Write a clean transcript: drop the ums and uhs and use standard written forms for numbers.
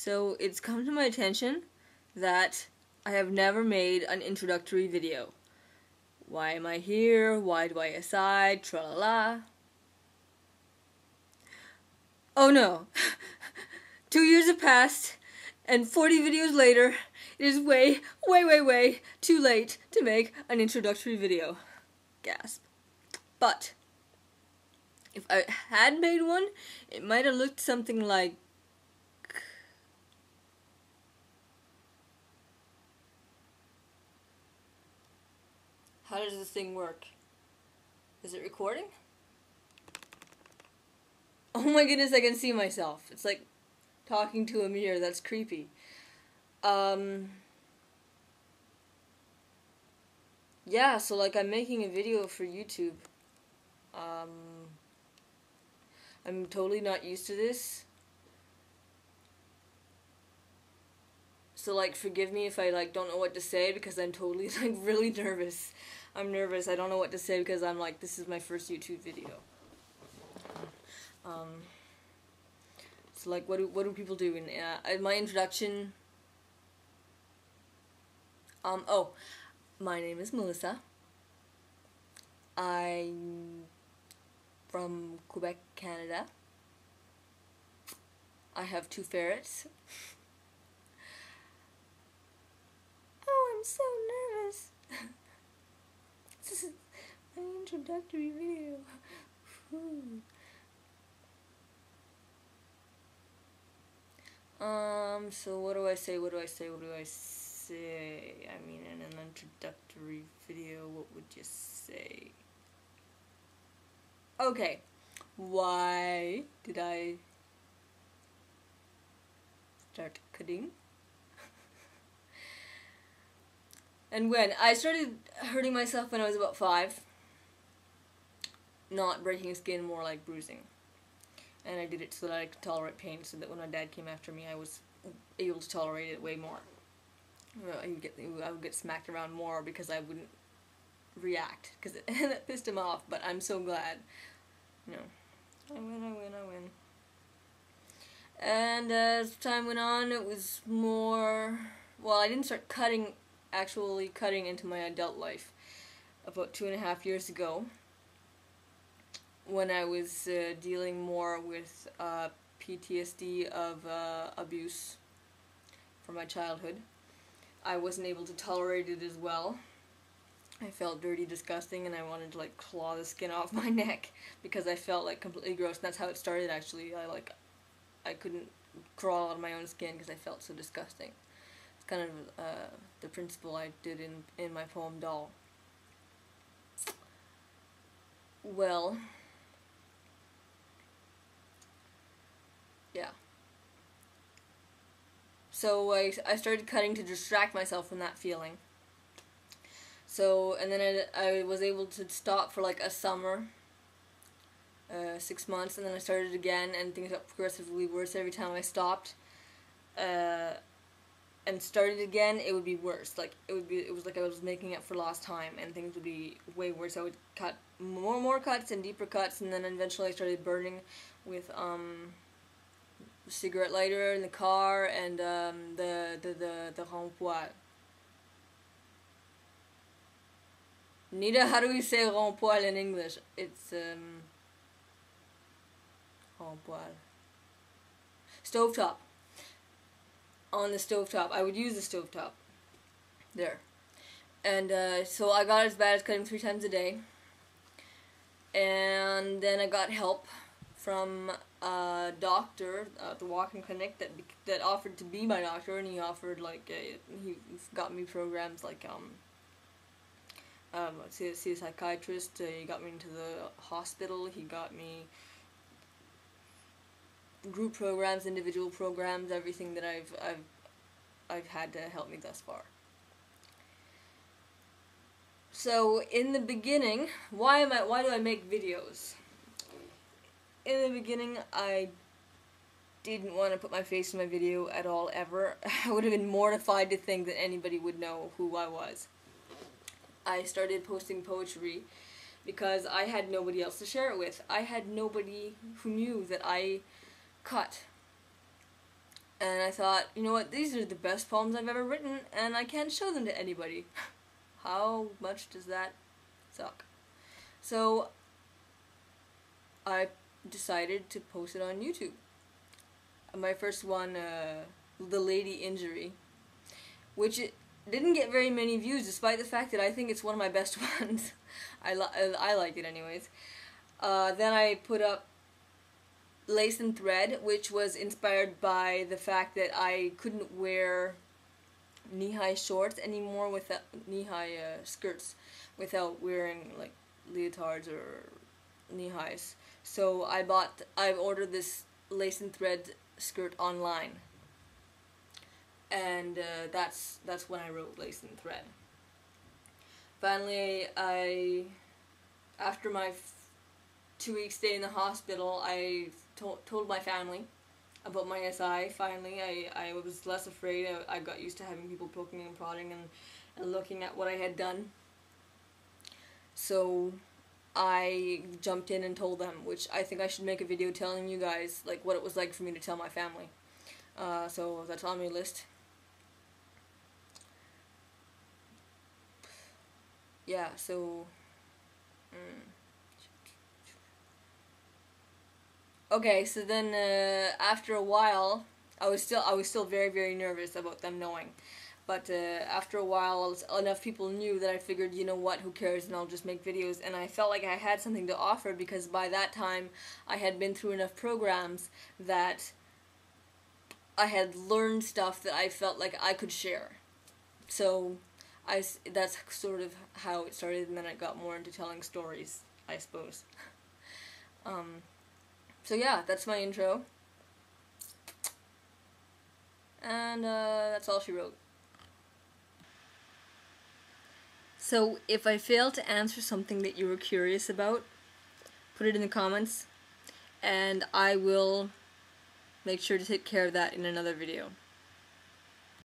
So it's come to my attention that I have never made an introductory video. Why am I here? Why do I decide? Tra-la-la. Oh no. 2 years have passed, and 40 videos later, it is way too late to make an introductory video. Gasp. But if I had made one, it might have looked something like... How does this thing work? Is it recording? Oh my goodness, I can see myself. It's like talking to a mirror. That's creepy. Yeah, so like I'm making a video for YouTube. I'm totally not used to this. So like forgive me if I like don't know what to say, because I'm totally like really nervous. I'm nervous. I don't know what to say because I'm like, this is my first YouTube video. So like what do people do in my introduction? Oh, my name is Melissa. I'm from Quebec, Canada. I have 2 ferrets. Oh, I'm so nervous. This is my introductory video. So what do I say? I mean, in an introductory video, what would you say? Okay, why did I start cutting? And when I started hurting myself when I was about 5, not breaking skin, more like bruising. And I did it so that I could tolerate pain, so that when my dad came after me, I was able to tolerate it way more. I would get smacked around more because I wouldn't react, because that pissed him off. But I'm so glad, you know, I win. And as time went on, it was more. Well, I didn't start actually cutting into my adult life about 2.5 years ago, when I was dealing more with PTSD of abuse from my childhood. I wasn't able to tolerate it as well. I felt dirty, disgusting, and I wanted to like claw the skin off my neck because I felt like completely gross. And that's how it started, actually. I couldn't crawl out of my own skin because I felt so disgusting. It's kind of the principle I did in my poem Doll. Well, yeah. So I started cutting to distract myself from that feeling. So, and then I was able to stop for like a summer, 6 months, and then I started again, and things got progressively worse every time I stopped. And started again, it would be worse. Like it was like I was making up for lost time, and things would be way worse. I would cut more cuts and deeper cuts, and then eventually I started burning with cigarette lighter in the car, and the rond-poil. Nita, how do we say rond-poil in English? It's rond-poil. Stovetop. On the stovetop. I would use the stovetop. There. And so I got as bad as cutting 3 times a day. And then I got help from a doctor at the walk-in clinic that offered to be my doctor, and he offered like he got me programs like see a psychiatrist. He got me into the hospital. He got me group programs, individual programs, everything that I've had to help me thus far. So in the beginning, why do I make videos? In the beginning, I didn't want to put my face in my video at all, ever. I would have been mortified to think that anybody would know who I was. I started posting poetry because I had nobody else to share it with. I had nobody who knew that I cut. And I thought, you know what, these are the best poems I've ever written, and I can't show them to anybody. How much does that suck? So I decided to post it on YouTube. My first one, The Lady Injury, which it didn't get very many views, despite the fact that I think it's one of my best ones. I like it anyways. Then I put up Lace and Thread, which was inspired by the fact that I couldn't wear knee-high shorts anymore without knee-high skirts without wearing like leotards or knee-highs. So I ordered this Lace and Thread skirt online, and that's when I wrote Lace and Thread. Finally, after my 2-week stay in the hospital, I told my family about my SI. Finally, I was less afraid. I got used to having people poking and prodding and looking at what I had done. So I jumped in and told them, which I think I should make a video telling you guys like what it was like for me to tell my family. So that's on my list. Yeah, so okay, so then after a while, I was still very, very nervous about them knowing. But after a while, enough people knew that I figured, you know what, who cares, and I'll just make videos. And I felt like I had something to offer, because by that time I had been through enough programs that I had learned stuff that I felt like I could share. So that's sort of how it started, and then I got more into telling stories, I suppose. So yeah, that's my intro. And that's all she wrote. So if I fail to answer something that you were curious about, put it in the comments, and I will make sure to take care of that in another video.